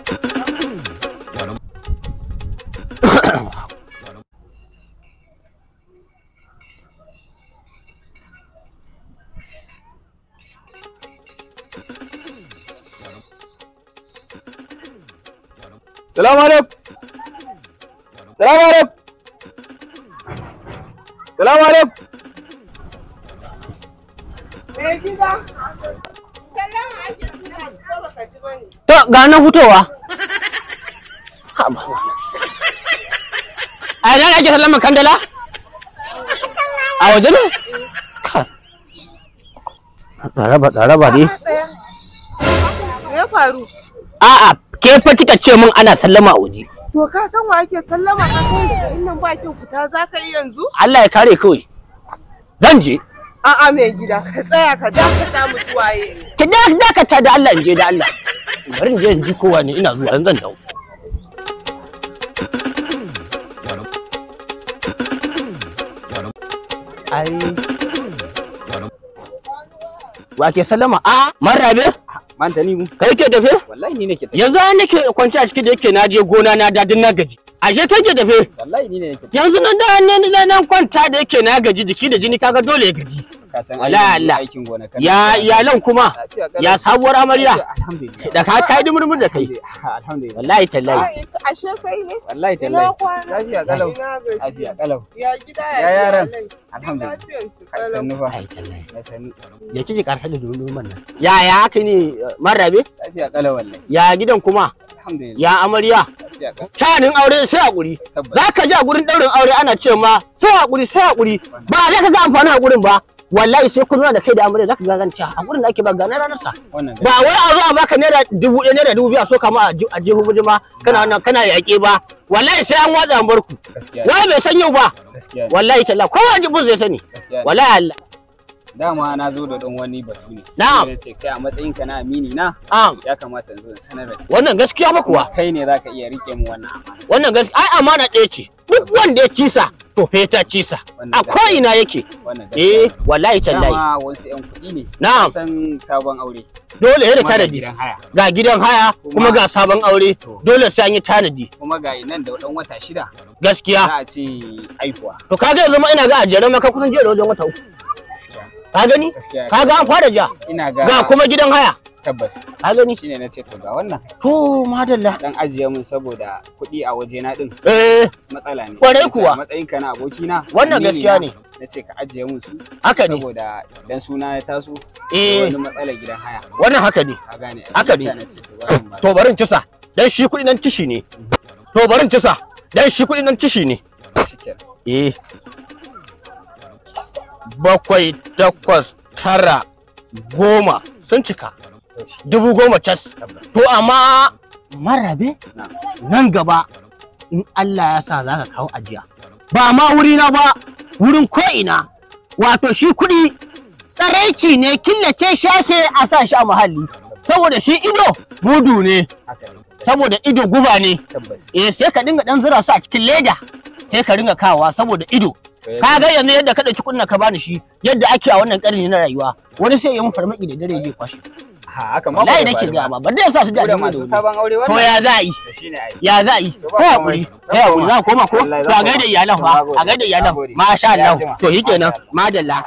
Salamu alaikum. Salamu alaikum. Salamu alaikum. To ga nan fitowa. A ina ake sallama kandala? A waje ne? Ɗaraba ne. Me ya faru? A'a, ke fa kika ce min ana sallama a waje. To ka san wa ake sallama ka kai daga innan bakin fita za ka yi yanzu? Allah ya kare kawai. Zan je. A'a mai gida ka tsaya ka dakata mutuwaye. Ki dakata da Allah in je da Allah. Bari in je in ji kowa ne ina zuwa zan dawo. Ai. Wa ke sallama? A Marrabe? Manta ni mu. Kai ke tafe? Wallahi ni nake tafe. Yanzu an nake kwanci a cikin da yake na je gona na dadin na gaji. Ashe kai ke tafe? Wallahi ni ne nake. Yanzu nan kwanta da yake na gaji jiki da jini kaga dole ya gaji. Ka san aikin gona kan. Ya iyalan kuma ya sabuwar amarya. Alhamdulillah. Da ka kai dumurmur da kai. Alhamdulillah. Wallahi tallahi. Ashe kai ne? Wallahi tallahi. Lafiya kalau. Lafiya kalau. Ya gida Ya yaran. Alhamdulillah. Sannu fa. Ai tallahi. Sannu. Ya kike karsa da noman nan. Ya haka ne Marrabe? Lafiya kalau wallahi. Ya gidan kuma? Alhamdulillah. Ya amarya? Lafiya kalau. Shanin aure sai hakuri. Zaka ji a gurin daurin aure ana ce ma sai hakuri ba za ka ga amfanin hakurin ba. Wallahi sai kun da kai da amarya zaka ga zanta hakurin da ake ba ga na ranar sa. Ba wai a zo a baka naira 1000 naira 2000 a so kama a jehu bujima kana yaƙe ba. Wallahi sai an watsa an barku. Wai bai san yau ba. Wallahi talla kowa jibin zai sani. Wallahi Allah. Dama na zo da dan wani batu ne. Na'am. Sai ce kai a matsayin ka na amini na. Ya kamata in zo in sanar da kai. Wannan gaskiya ba kuwa. Kai ne zaka iya rike mu wannan amana. Wannan gaskiya ai amana ɗaya ce. Duk wanda ya cisa to fe ta cisa. A ko ina yake. Wallahi tallahi. Dama wasu ƴan kuɗi ne. Na'am. San sabon aure. Dole ya da tanadi. Ga gidan haya kuma ga sabon aure. Dole sai an yi tanadi. Kuma ga nan da dan wata 6. Gaskiya. Za a ce aihuwa. To kaga yanzu ma ina ga ajere maka kusan jiya da wajen wata 3. Ka gani? Ka ga an fara ja. Ina ga kuma gidan haya. Tabbas. Ka gani? Shine nace to ga wannan. To madalla. Dan ajiye mun saboda kuɗi a waje na din. Matsala ne. Kware kuwa. Matsayin ka na aboki na. Wannan gaskiya ne. Nace ka ajiye mun su. Haka ne. Saboda dan suna ya taso. Wani matsala gidan haya. Wannan haka ne. Ka gane. Haka ne. To barin kisa. Dan shi kuɗi nan tishi ne. To barin kisa. Dan shi kuɗi nan tishi ne. Shikenan. 7, 8, 9, 10 sun cika 10,000 cas. To amma Marrabe nan gaba in Allah ya sa za ka kawo ajiya ba ma wuri na ba wurin ko'ina wato shi kuɗi tsaraici ne killace shi ake a sa shi a muhalli saboda shi ido mudu ne saboda ido guba ne sai ka dinga dan zura su a cikin leda sai ka ringa kawa saboda ido. Ka ga yanzu yadda ka dauki kunna ka bani shi yadda ake a wannan karni na rayuwa wani sai ya mun farmaki da dare zai kwashe. Haka ma ba nake ga ba da yasa su da masu sabon aure wannan. To ya za yi? Ya za yi? Ko hakuri. Za koma ko? To a gaida iyalan fa. A gaida iyalan. Masha Allah. To shikenan. Madalla.